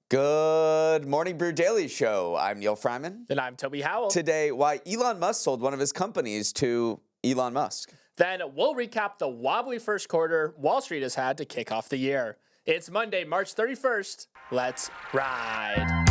Good morning, Brew Daily show. I'm Neal Freyman. And I'm Toby Howell. Today, why Elon Musk sold one of his companies to Elon Musk. Then we'll recap the wobbly first quarter Wall Street has had to kick off the year. It's Monday, March 31st. Let's ride.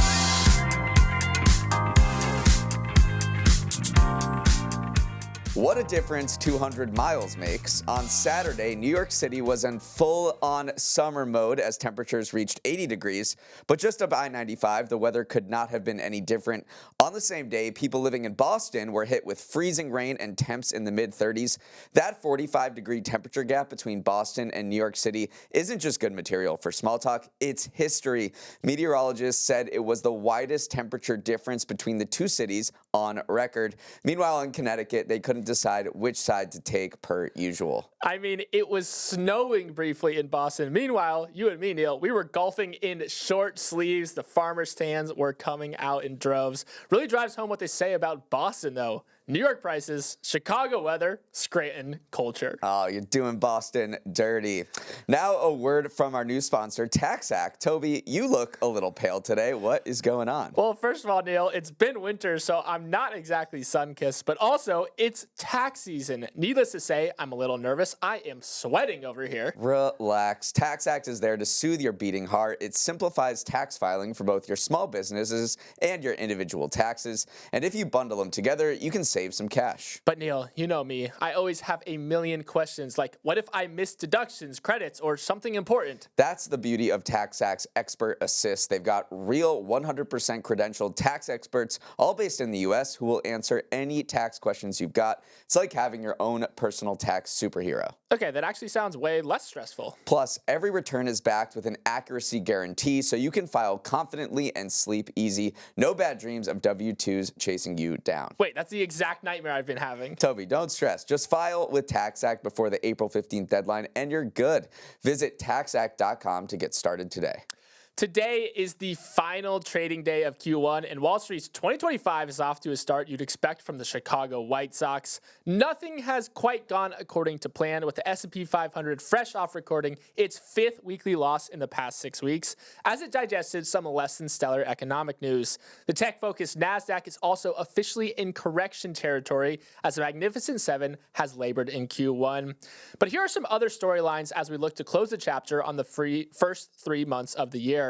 What a difference 200 miles makes. On Saturday, New York City was in full-on summer mode as temperatures reached 80 degrees, but just up I-95, the weather could not have been any different. On the same day, people living in Boston were hit with freezing rain and temps in the mid-30s. That 45-degree temperature gap between Boston and New York City isn't just good material for small talk, it's history. Meteorologists said it was the widest temperature difference between the two cities on record. Meanwhile, in Connecticut, they couldn't decide which side to take per usual. I mean, it was snowing briefly in Boston. Meanwhile, you and me, Neal, we were golfing in short sleeves. The farmer stands were coming out in droves. Really drives home what they say about Boston, though. New York prices, Chicago weather, Scranton culture. Oh, you're doing Boston dirty. Now a word from our new sponsor, TaxAct. Toby, you look a little pale today. What is going on? Well, first of all, Neal, it's been winter, so I'm not exactly sun-kissed, but also it's tax season. Needless to say, I'm a little nervous. I am sweating over here. Relax. TaxAct is there to soothe your beating heart. It simplifies tax filing for both your small businesses and your individual taxes. And if you bundle them together, you can save some cash. But Neal, you know me. I always have a million questions like, what if I miss deductions, credits, or something important? That's the beauty of TaxAct's Expert Assist. They've got real 100% credentialed tax experts, all based in the U.S., who will answer any tax questions you've got. It's like having your own personal tax superhero. Okay, that actually sounds way less stressful. Plus, every return is backed with an accuracy guarantee, so you can file confidently and sleep easy. No bad dreams of W-2s chasing you down. Wait, that's the exact nightmare I've been having. Toby, don't stress. Just file with TaxAct before the April 15th deadline, and you're good. Visit taxact.com to get started today. Today is the final trading day of Q1, and Wall Street's 2025 is off to a start you'd expect from the Chicago White Sox. Nothing has quite gone according to plan, with the S&P 500 fresh off recording its fifth weekly loss in the past 6 weeks, as it digested some less than stellar economic news. The tech-focused NASDAQ is also officially in correction territory, as the Magnificent Seven has labored in Q1. But here are some other storylines as we look to close the chapter on the first 3 months of the year.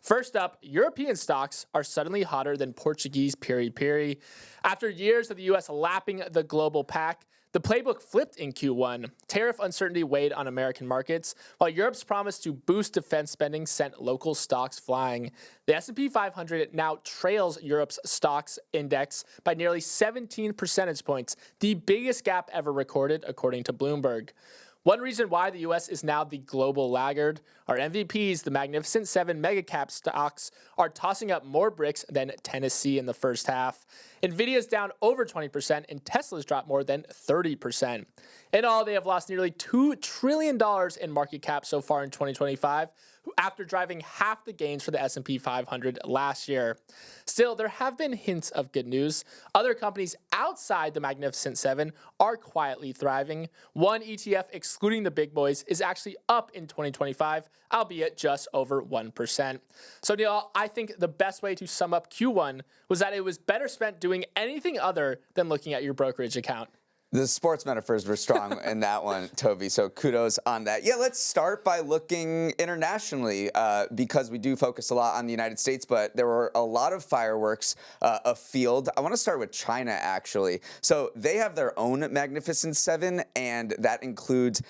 First up, European stocks are suddenly hotter than Portuguese piri-piri. After years of the U.S. lapping the global pack, the playbook flipped in Q1. Tariff uncertainty weighed on American markets, while Europe's promise to boost defense spending sent local stocks flying. The S&P 500 now trails Europe's stocks index by nearly 17 percentage points, the biggest gap ever recorded, according to Bloomberg. One reason why the U.S. is now the global laggard, our MVPs, the Magnificent Seven mega-cap stocks, are tossing up more bricks than Tennessee in the first half. Nvidia's down over 20%, and Tesla's dropped more than 30%. In all, they have lost nearly $2 trillion in market cap so far in 2025, after driving half the gains for the S&P 500 last year. Still, there have been hints of good news. Other companies outside the Magnificent Seven are quietly thriving. One ETF, excluding the big boys, is actually up in 2025, albeit just over 1%. So, Neal, I think the best way to sum up Q1 was that it was better spent doing anything other than looking at your brokerage account. The sports metaphors were strong in that one, Toby, so kudos on that. Yeah, let's start by looking internationally because we do focus a lot on the United States, but there were a lot of fireworks afield. I want to start with China, actually. So they have their own Magnificent Seven, and that includes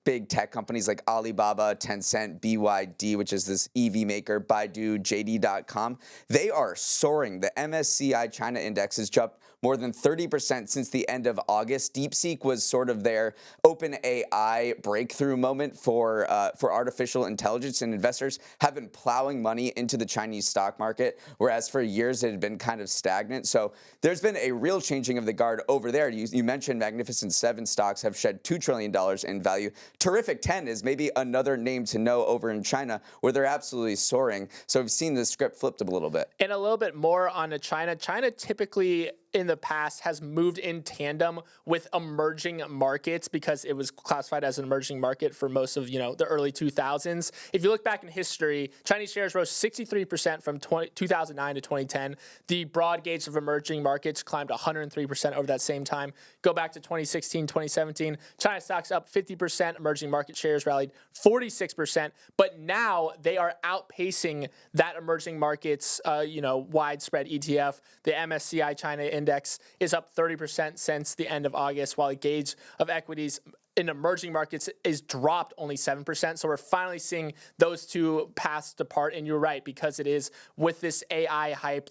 big tech companies like Alibaba, Tencent, BYD, which is this EV maker, Baidu, JD.com. They are soaring. The MSCI China index has jumped more than 30% since the end of August. DeepSeek was sort of their OpenAI breakthrough moment for artificial intelligence, and investors have been plowing money into the Chinese stock market, whereas for years it had been kind of stagnant. So there's been a real changing of the guard over there. You mentioned Magnificent Seven stocks have shed $2 trillion in value. Terrific 10 is maybe another name to know over in China, where they're absolutely soaring. So we've seen the script flipped a little bit. And a little bit more on China. China typically in the past has moved in tandem with emerging markets because it was classified as an emerging market for most of the early 2000s. If you look back in history, Chinese shares rose 63% from 2009 to 2010. The broad gauge of emerging markets climbed 103% over that same time. Go back to 2016, 2017, China stocks up 50%, emerging market shares rallied 46%, but now they are outpacing that emerging markets, widespread ETF. The MSCI China Index is up 30% since the end of August, while the gauge of equities in emerging markets is dropped only 7%. So we're finally seeing those two paths depart. And you're right, because it is with this AI hype,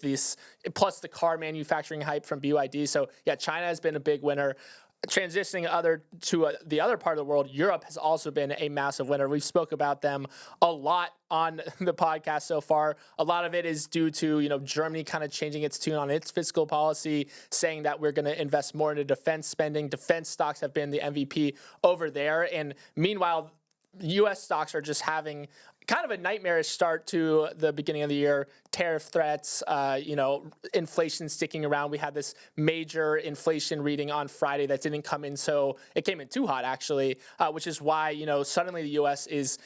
plus the car manufacturing hype from BYD. So yeah, China has been a big winner. Transitioning to the other part of the world, Europe has also been a massive winner. We've spoke about them a lot on the podcast so far. A lot of it is due to Germany kind of changing its tune on its fiscal policy, saying that we're going to invest more into defense spending. Defense stocks have been the MVP over there, and meanwhile, U.S. stocks are just having kind of a nightmarish start to the beginning of the year. Tariff threats, inflation sticking around. We had this major inflation reading on Friday that didn't come in, so it came in too hot actually, which is why suddenly the U.S. is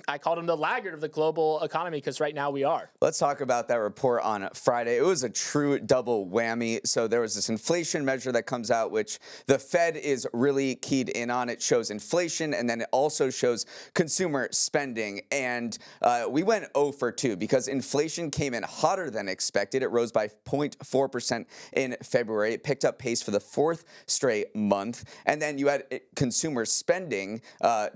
I called them the laggard of the global economy, because right now we are. Let's talk about that report on Friday. It was a true double whammy. So there was this inflation measure that comes out, which the Fed is really keyed in on. It shows inflation, and then it also shows consumer spending. And we went 0 for 2 because inflation came in hotter than expected. It rose by 0.4% in February. It picked up pace for the fourth straight month. And then you had consumer spending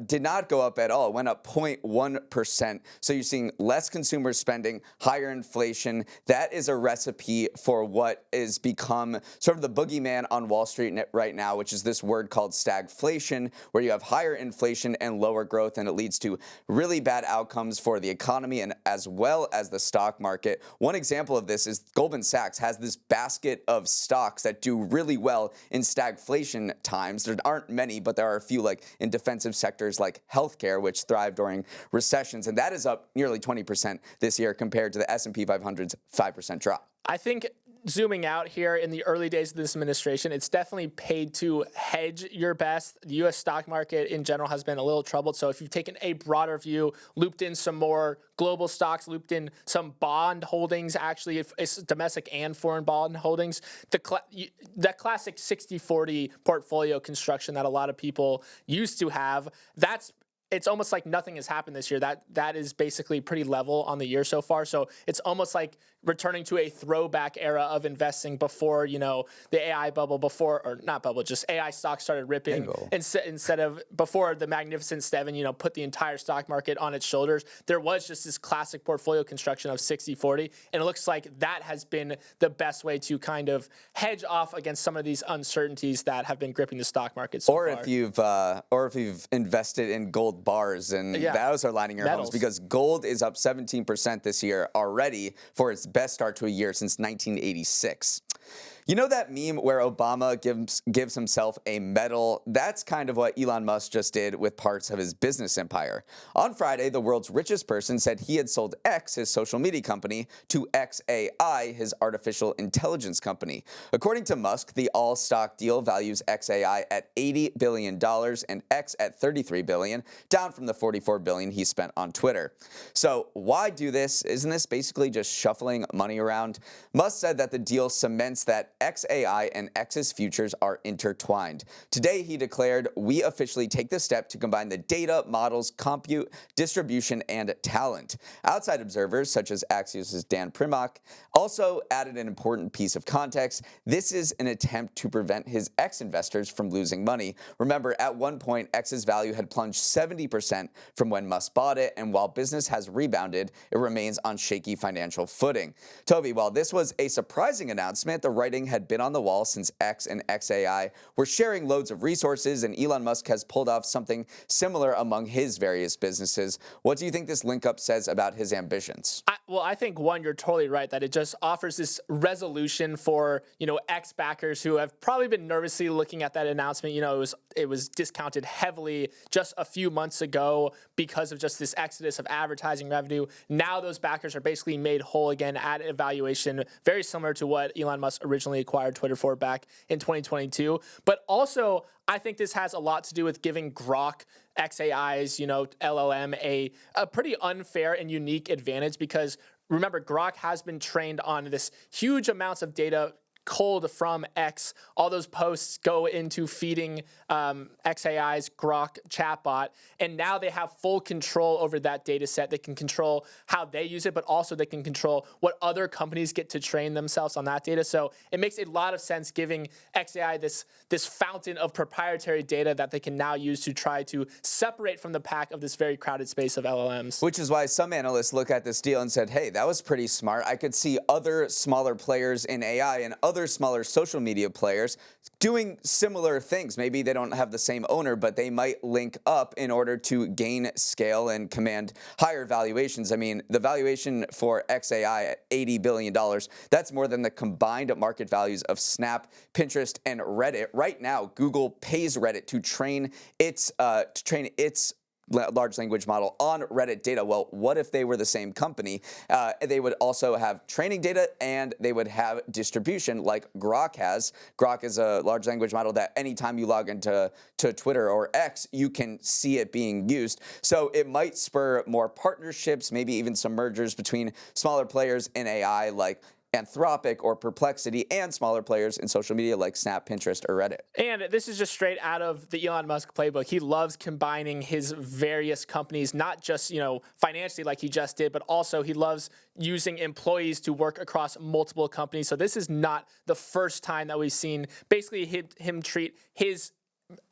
did not go up at all. It went up 0.1%. So you're seeing less consumer spending, higher inflation. That is a recipe for what is become sort of the boogeyman on Wall Street right now, which is this word called stagflation, where you have higher inflation and lower growth, and it leads to really bad outcomes for the economy and as well as the stock market. One example of this is Goldman Sachs has this basket of stocks that do really well in stagflation times. There aren't many, but there are a few, like in defensive sectors like healthcare, which thrive during recessions, and that is up nearly 20% this year compared to the S&P 500's 5% drop. I think zooming out here in the early days of this administration, it's definitely paid to hedge your best. The U.S. stock market in general has been a little troubled. So if you've taken a broader view, looped in some more global stocks, looped in some bond holdings, actually, if it's domestic and foreign bond holdings, that classic 60-40 portfolio construction that a lot of people used to have, it's almost like nothing has happened this year. That is basically pretty level on the year so far. So it's almost like returning to a throwback era of investing before, the AI bubble, just AI stocks started ripping instead of before the Magnificent Seven, put the entire stock market on its shoulders. There was just this classic portfolio construction of 60-40, and it looks like that has been the best way to kind of hedge off against some of these uncertainties that have been gripping the stock market so far. If you've invested in gold bars, and those are lining your homes, because gold is up 17% this year already for its best start to a year since 1986. You know that meme where Obama gives himself a medal? That's kind of what Elon Musk just did with parts of his business empire. On Friday, the world's richest person said he had sold X, his social media company, to xAI, his artificial intelligence company. According to Musk, the all-stock deal values xAI at $80 billion and X at $33 billion, down from the $44 billion he spent on Twitter. So why do this? Isn't this basically just shuffling money around? Musk said that the deal cements that xAI and X's futures are intertwined. Today, he declared, "We officially take the step to combine the data, models, compute, distribution, and talent." Outside observers, such as Axios' Dan Primack, also added an important piece of context. This is an attempt to prevent his X investors from losing money. Remember, at one point, X's value had plunged 70% from when Musk bought it, and while business has rebounded, it remains on shaky financial footing. Toby, while this was a surprising announcement, the writing had been on the wall since X and xAI were sharing loads of resources, and Elon Musk has pulled off something similar among his various businesses. What do you think this link-up says about his ambitions? I think, one, you're totally right that it just offers this resolution for, X backers who have probably been nervously looking at that announcement. It was discounted heavily just a few months ago because of just this exodus of advertising revenue. Now those backers are basically made whole again at a valuation very similar to what Elon Musk originally recently acquired Twitter for back in 2022. But also, I think this has a lot to do with giving Grok XAI's, LLM a pretty unfair and unique advantage, because remember, Grok has been trained on this huge amounts of data cold from X. All those posts go into feeding XAI's Grok chatbot, and now they have full control over that data set. They can control how they use it, but also they can control what other companies get to train themselves on that data. So it makes a lot of sense giving XAI this fountain of proprietary data that they can now use to try to separate from the pack of this very crowded space of LLMs. Which is why some analysts look at this deal and said, hey, that was pretty smart. I could see other smaller players in AI and other smaller social media players doing similar things. Maybe they don't have the same owner, but they might link up in order to gain scale and command higher valuations. I mean, the valuation for XAI at $80 billion, that's more than the combined market values of Snap, Pinterest, and Reddit. Right now, Google pays Reddit to train its large language model on Reddit data. Well, what if they were the same company? They would also have training data and they would have distribution like Grok has. Grok is a large language model that anytime you log into Twitter or X, you can see it being used. So it might spur more partnerships, maybe even some mergers between smaller players in AI like Anthropic or Perplexity and smaller players in social media like Snap, Pinterest, or Reddit. And this is just straight out of the Elon Musk playbook. He loves combining his various companies, not just, financially like he just did, but also he loves using employees to work across multiple companies. So this is not the first time that we've seen basically him treat his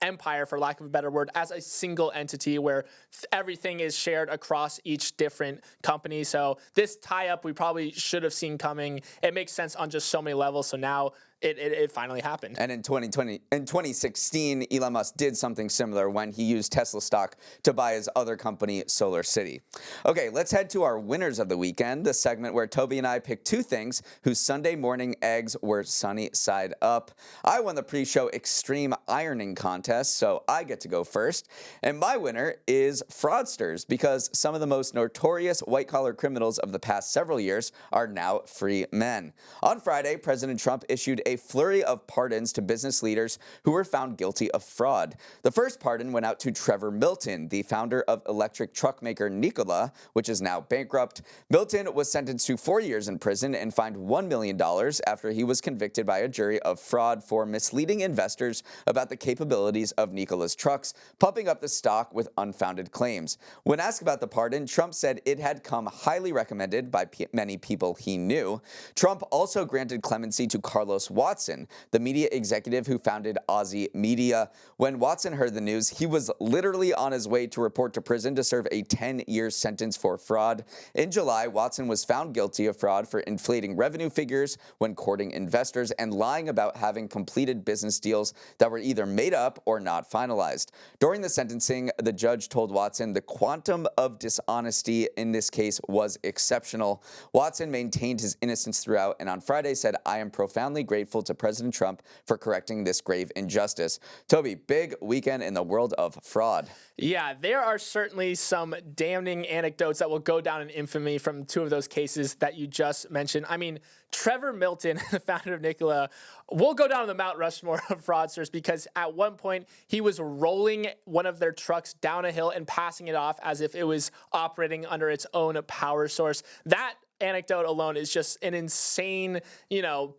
empire, for lack of a better word, as a single entity where everything is shared across each different company. So this tie-up we probably should have seen coming. It makes sense on just so many levels. So now it finally happened. And in 2016, Elon Musk did something similar when he used Tesla stock to buy his other company, Solar City. Okay, let's head to our winners of the weekend, the segment where Toby and I pick two things whose Sunday morning eggs were sunny side up. I won the pre-show extreme ironing contest, so I get to go first. And my winner is Fraudsters, because some of the most notorious white-collar criminals of the past several years are now free men. On Friday, President Trump issued a flurry of pardons to business leaders who were found guilty of fraud. The first pardon went out to Trevor Milton, the founder of electric truck maker Nikola, which is now bankrupt. Milton was sentenced to 4 years in prison and fined $1 million after he was convicted by a jury of fraud for misleading investors about the capabilities of Nikola's trucks, pumping up the stock with unfounded claims. When asked about the pardon, Trump said it had come highly recommended by many people he knew. Trump also granted clemency to Carlos Watson, the media executive who founded Aussie Media. When Watson heard the news, he was literally on his way to report to prison to serve a 10-year sentence for fraud. In July, Watson was found guilty of fraud for inflating revenue figures when courting investors and lying about having completed business deals that were either made up or not finalized. During the sentencing, the judge told Watson the quantum of dishonesty in this case was exceptional. Watson maintained his innocence throughout and on Friday said, "I am profoundly grateful to President Trump for correcting this grave injustice." Toby, big weekend in the world of fraud. Yeah, there are certainly some damning anecdotes that will go down in infamy from two of those cases that you just mentioned. I mean, Trevor Milton, the founder of Nikola, will go down the Mount Rushmore of fraudsters, because at one point he was rolling one of their trucks down a hill and passing it off as if it was operating under its own power source. That anecdote alone is just an insane,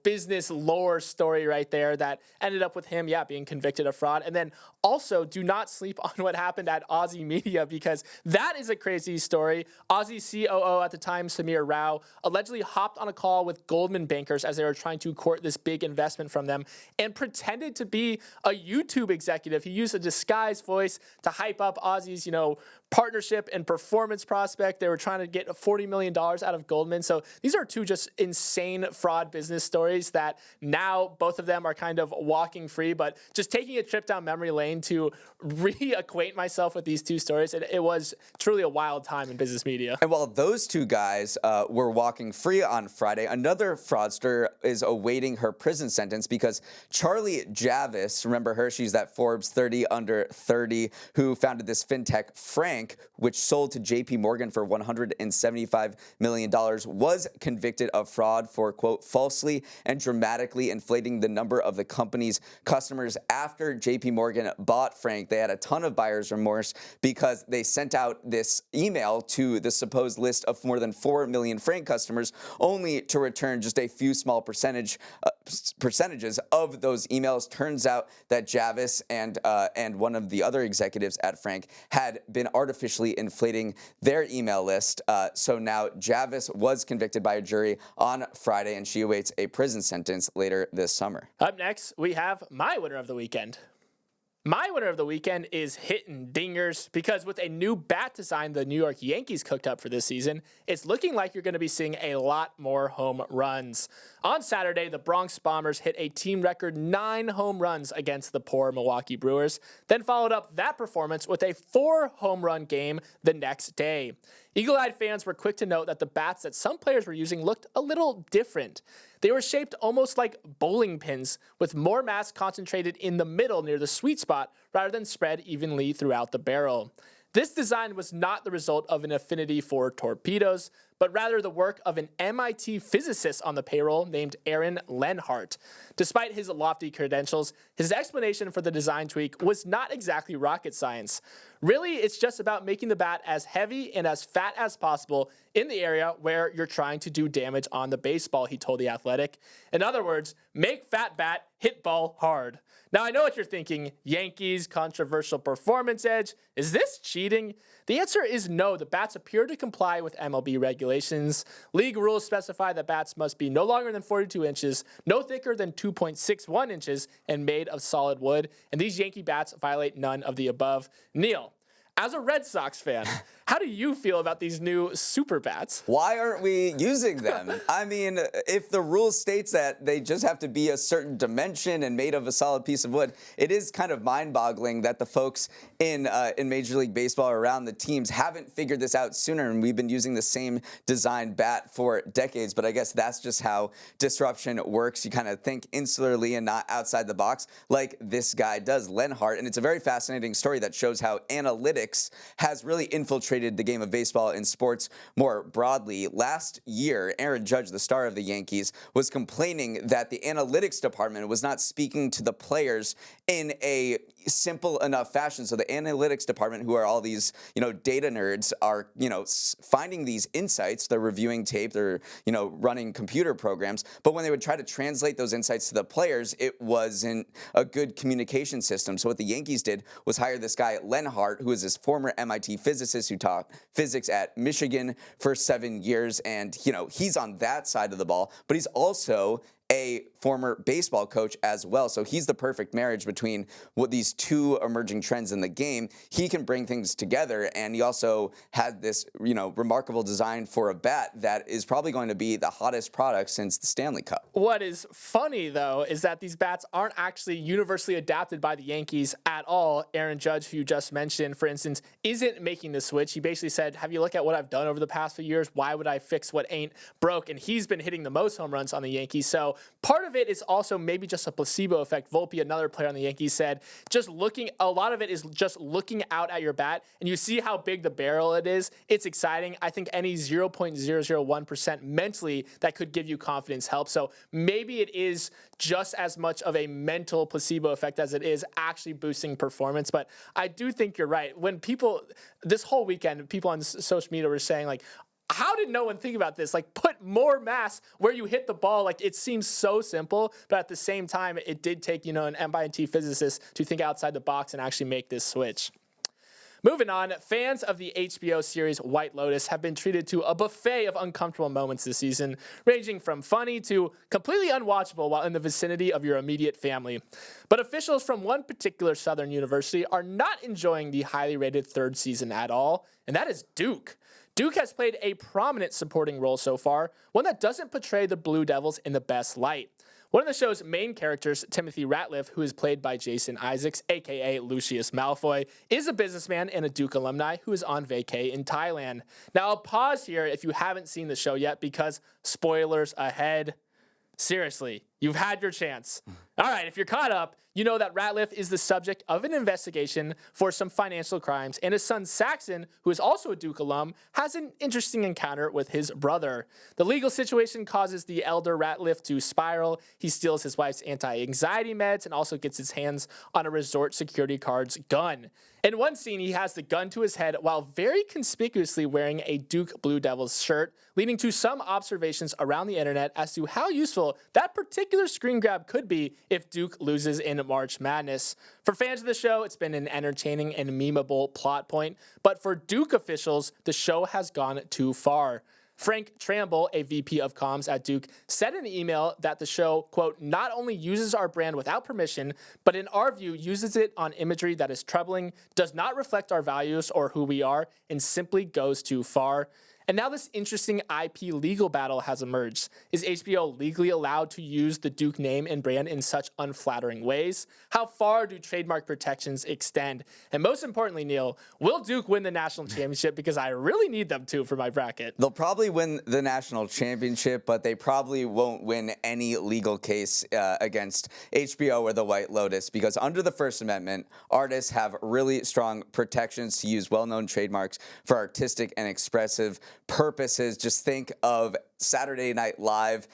business lore story right there that ended up with him, being convicted of fraud. And then also, do not sleep on what happened at Aussie Media, because that is a crazy story. Aussie COO at the time, Samir Rao, allegedly hopped on a call with Goldman bankers as they were trying to court this big investment from them and pretended to be a YouTube executive. He used a disguised voice to hype up Aussie's, partnership and performance prospect. They were trying to get $40 million out of Goldman. So these are two just insane fraud business stories that now both of them are kind of walking free. But just taking a trip down memory lane to reacquaint myself with these two stories, it was truly a wild time in business media. And while those two guys were walking free on Friday, another fraudster is awaiting her prison sentence because Charlie Javis, remember her? She's that Forbes 30 under 30 who founded this fintech Frank. Frank, which sold to JP Morgan for $175 million, was convicted of fraud for, quote, falsely and dramatically inflating the number of the company's customers. After JP Morgan bought Frank, they had a ton of buyer's remorse because they sent out this email to the supposed list of more than 4 million Frank customers, only to return just a few small percentages of those emails. Turns out that Javis and one of the other executives at Frank had been artificially inflating their email list. So now Javis was convicted by a jury on Friday, and she awaits a prison sentence later this summer. Up next, we have my winner of the weekend. My winner of the weekend is hitting dingers, because with a new bat design the New York Yankees cooked up for this season, it's looking like you're going to be seeing a lot more home runs. On Saturday, the Bronx Bombers hit a team record 9 home runs against the poor Milwaukee Brewers, then followed up that performance with a 4-home run game the next day. Eagle-eyed fans were quick to note that the bats that some players were using looked a little different. They were shaped almost like bowling pins, with more mass concentrated in the middle near the sweet spot rather than spread evenly throughout the barrel. This design was not the result of an affinity for torpedoes, but rather the work of an MIT physicist on the payroll named Aaron Lenhart. Despite his lofty credentials, his explanation for the design tweak was not exactly rocket science. Really, it's just about making the bat as heavy and as fat as possible in the area where you're trying to do damage on the baseball, he told The Athletic. In other words, make fat bat, hit ball hard. Now, I know what you're thinking. Yankees, controversial performance edge. Is this cheating? The answer is no. The bats appear to comply with MLB regulations. League rules specify that bats must be no longer than 42 inches, no thicker than 2.61 inches, and made of solid wood. And these Yankee bats violate none of the above. Neal, as a Red Sox fan, how do you feel about these new super bats? Why aren't we using them? I mean, if the rule states that they just have to be a certain dimension and made of a solid piece of wood, it is kind of mind-boggling that the folks in Major League Baseball or around the teams haven't figured this out sooner, and we've been using the same design bat for decades. But I guess that's just how disruption works. You kind of think insularly and not outside the box, like this guy does, Lenhart. And it's a very fascinating story that shows how analytics has really infiltrated the game of baseball and sports more broadly. Last year, Aaron Judge, the star of the Yankees, was complaining that the analytics department was not speaking to the players in a simple enough fashion. So the analytics department, who are all these, data nerds, are, finding these insights. They're reviewing tape, they're, running computer programs. But when they would try to translate those insights to the players, it wasn't a good communication system. So what the Yankees did was hire this guy, Lenhart, who is this former MIT physicist who taught physics at Michigan for 7 years. And, he's on that side of the ball, but he's also a former baseball coach as well. So he's the perfect marriage between what these two emerging trends in the game. He can bring things together, and he also had this, remarkable design for a bat that is probably going to be the hottest product since the Stanley Cup. What is funny, though, is that these bats aren't actually universally adapted by the Yankees at all. Aaron Judge, who you just mentioned, for instance, isn't making the switch. He basically said, have you looked at what I've done over the past few years? Why would I fix what ain't broke? And he's been hitting the most home runs on the Yankees. So part of it is also maybe just a placebo effect. Volpe, another player on the Yankees, said a lot of it is just looking out at your bat and you see how big the barrel it is. It's exciting. I think any 0.001% mentally that could give you confidence helps. So maybe it is just as much of a mental placebo effect as it is actually boosting performance. But I do think you're right. When this whole weekend, people on social media were saying, like, how did no one think about this? Like, put more mass where you hit the ball. Like, it seems so simple, but at the same time, it did take, an MIT physicist to think outside the box and actually make this switch. Moving on, fans of the HBO series White Lotus have been treated to a buffet of uncomfortable moments this season, ranging from funny to completely unwatchable while in the vicinity of your immediate family. But officials from one particular Southern university are not enjoying the highly rated third season at all, and that is Duke. Duke has played a prominent supporting role so far, one that doesn't portray the Blue Devils in the best light. One of the show's main characters, Timothy Ratliff, who is played by Jason Isaacs, a.k.a. Lucius Malfoy, is a businessman and a Duke alumni who is on vacay in Thailand. Now, I'll pause here if you haven't seen the show yet because spoilers ahead. Seriously, you've had your chance. All right, if you're caught up, you know that Ratliff is the subject of an investigation for some financial crimes, and his son Saxon, who is also a Duke alum, has an interesting encounter with his brother. The legal situation causes the elder Ratliff to spiral. He steals his wife's anti-anxiety meds and also gets his hands on a resort security guard's gun. In one scene, he has the gun to his head while very conspicuously wearing a Duke Blue Devils shirt, leading to some observations around the internet as to how useful that particular screen grab could be if Duke loses in March Madness. For fans of the show, it's been an entertaining and memeable plot point, but for Duke officials, the show has gone too far. Frank Tramble, a VP of comms at Duke, said in an email that the show, quote, not only uses our brand without permission, but in our view uses it on imagery that is troubling, does not reflect our values or who we are, and simply goes too far. And now this interesting IP legal battle has emerged. Is HBO legally allowed to use the Duke name and brand in such unflattering ways? How far do trademark protections extend? And most importantly, Neal, will Duke win the national championship? Because I really need them to for my bracket. They'll probably win the national championship, but they probably won't win any legal case against HBO or the White Lotus, because under the First Amendment, artists have really strong protections to use well-known trademarks for artistic and expressive purposes. Just think of Saturday Night Live.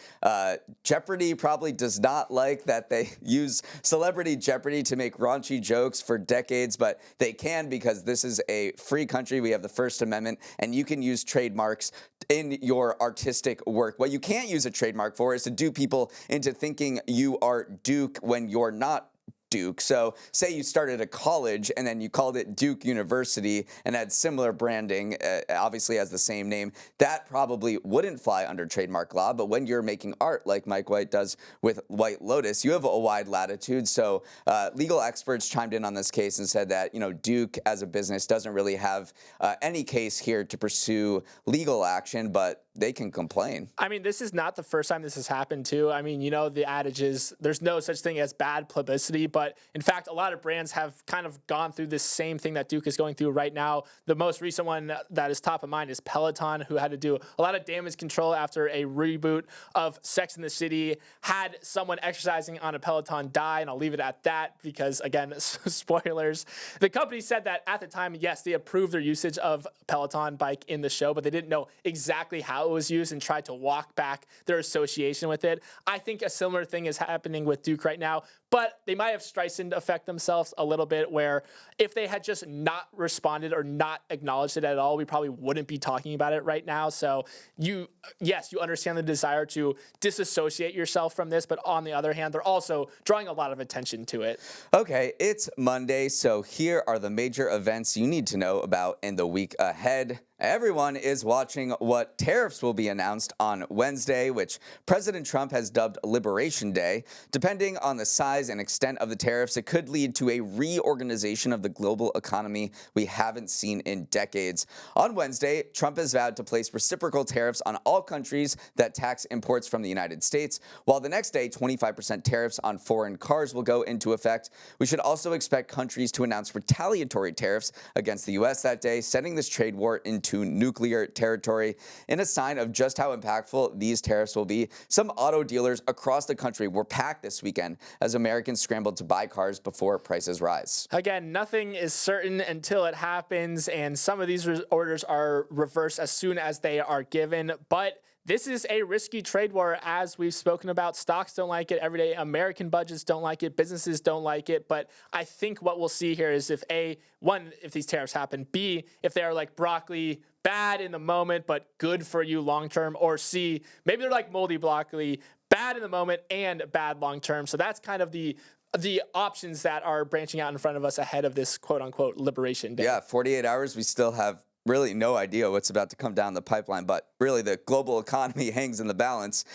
Jeopardy probably does not like that they use Celebrity Jeopardy to make raunchy jokes for decades, but they can because this is a free country. We have the First Amendment, and you can use trademarks in your artistic work. What you can't use a trademark for is to do people into thinking you are Duke when you're not Duke. So say you started a college and then you called it Duke University and had similar branding, obviously has the same name, that probably wouldn't fly under trademark law. But when you're making art like Mike White does with White Lotus, you have a wide latitude. So legal experts chimed in on this case and said that, Duke as a business doesn't really have any case here to pursue legal action, but they can complain. I mean, this is not the first time this has happened, too. I mean, the adage is there's no such thing as bad publicity, but in fact, a lot of brands have kind of gone through this same thing that Duke is going through right now. The most recent one that is top of mind is Peloton, who had to do a lot of damage control after a reboot of Sex and the City, had someone exercising on a Peloton die, and I'll leave it at that because, again, spoilers. The company said that at the time, yes, they approved their usage of Peloton bike in the show, but they didn't know exactly how it was used and tried to walk back their association with it. I think a similar thing is happening with Duke right now, but they might have Streisand affect themselves a little bit, where if they had just not responded or not acknowledged it at all, we probably wouldn't be talking about it right now. So you understand the desire to disassociate yourself from this, but on the other hand, they're also drawing a lot of attention to it. Okay, it's Monday, so here are the major events you need to know about in the week ahead. Everyone is watching what tariffs will be announced on Wednesday, which President Trump has dubbed Liberation Day. Depending on the size and extent of the tariffs, it could lead to a reorganization of the global economy we haven't seen in decades. On Wednesday, Trump has vowed to place reciprocal tariffs on all countries that tax imports from the United States, while the next day, 25% tariffs on foreign cars will go into effect. We should also expect countries to announce retaliatory tariffs against the U.S. that day, sending this trade war into nuclear territory. In a sign of just how impactful these tariffs will be, some auto dealers across the country were packed this weekend as Americans scrambled to buy cars before prices rise. Again, nothing is certain until it happens, and some of these orders are reversed as soon as they are given, but this is a risky trade war, as we've spoken about. Stocks don't like it. Everyday American budgets don't like it. Businesses don't like it. But I think what we'll see here is if if these tariffs happen, B, if they are like broccoli, bad in the moment, but good for you long term, or C, maybe they're like moldy broccoli, bad in the moment and bad long term. So that's kind of the options that are branching out in front of us ahead of this quote unquote Liberation Day. Yeah, 48 hours, we still have really no idea what's about to come down the pipeline, but really the global economy hangs in the balance.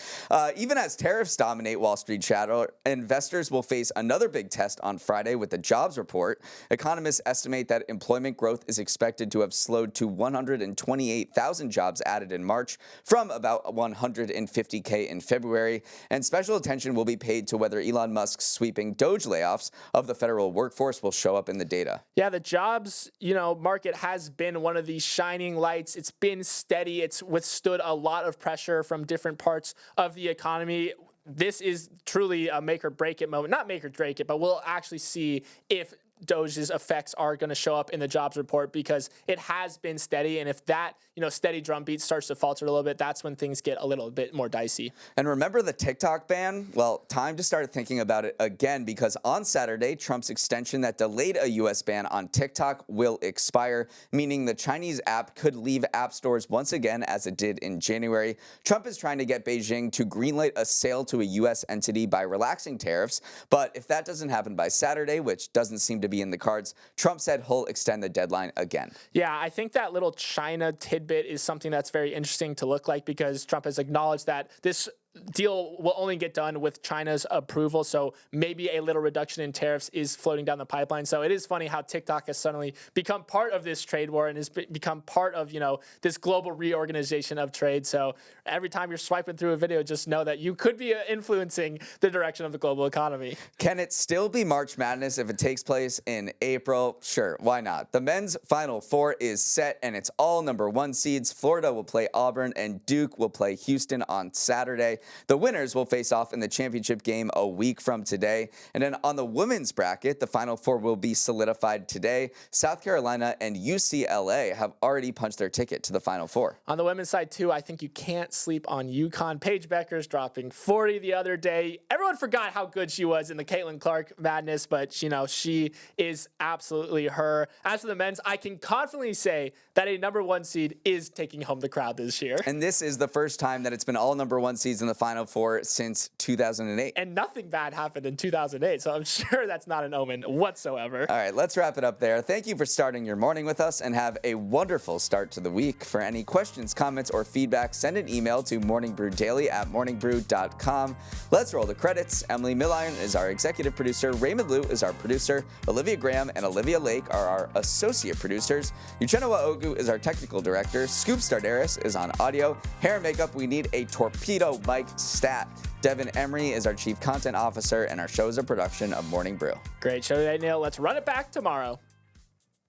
Even as tariffs dominate Wall Street chatter, investors will face another big test on Friday with the jobs report. Economists estimate that employment growth is expected to have slowed to 128,000 jobs added in March from about 150K in February. And special attention will be paid to whether Elon Musk's sweeping Doge layoffs of the federal workforce will show up in the data. Yeah, the jobs, market has been one of the shining lights. It's been steady. It's withstood a lot of pressure from different parts of the economy. this is truly a make or break it moment. Not make or break it, but we'll actually see if Doge's effects are going to show up in the jobs report, because it has been steady. And if that, steady drumbeat starts to falter a little bit, that's when things get a little bit more dicey. And remember the TikTok ban? Well, time to start thinking about it again, because on Saturday, Trump's extension that delayed a U.S. ban on TikTok will expire, meaning the Chinese app could leave app stores once again, as it did in January. Trump is trying to get Beijing to greenlight a sale to a U.S. entity by relaxing tariffs. But if that doesn't happen by Saturday, which doesn't seem to be in the cards, Trump said he'll extend the deadline again. Yeah, I think that little China tidbit is something that's very interesting to look like, because Trump has acknowledged that this deal will only get done with China's approval. So maybe a little reduction in tariffs is floating down the pipeline. So it is funny how TikTok has suddenly become part of this trade war and has become part of, this global reorganization of trade. So every time you're swiping through a video, just know that you could be influencing the direction of the global economy. Can it still be March Madness if it takes place in April? Sure, why not? The men's Final Four is set, and it's all number 1 seeds. Florida will play Auburn, and Duke will play Houston on Saturday. The winners will face off in the championship game a week from today. And then on the women's bracket, the Final Four will be solidified today. South Carolina and UCLA have already punched their ticket to the Final Four. On the women's side, too, I think you can't sleep on UConn. Paige Beckers dropping 40 the other day. Everyone forgot how good she was in the Caitlin Clark madness, but, she is absolutely her. As for the men's, I can confidently say that a number 1 seed is taking home the crowd this year. And this is the first time that it's been all number 1 seeds in the Final Four since 2008. And nothing bad happened in 2008, so I'm sure that's not an omen whatsoever. All right, let's wrap it up there. Thank you for starting your morning with us, and have a wonderful start to the week. For any questions, comments, or feedback, send an email to morningbrew@morningbrew.com. Let's roll the credits. Emily Milliron is our executive producer. Raymond Liu is our producer. Olivia Graham and Olivia Lake are our associate producers. Uchenna Ogu is our technical director. Scoop Stardaris is on audio. Hair and makeup, we need a torpedo Mike stat. Devin Emery is our chief content officer, and our show is a production of Morning Brew. Great show today, Neal. Let's run it back tomorrow.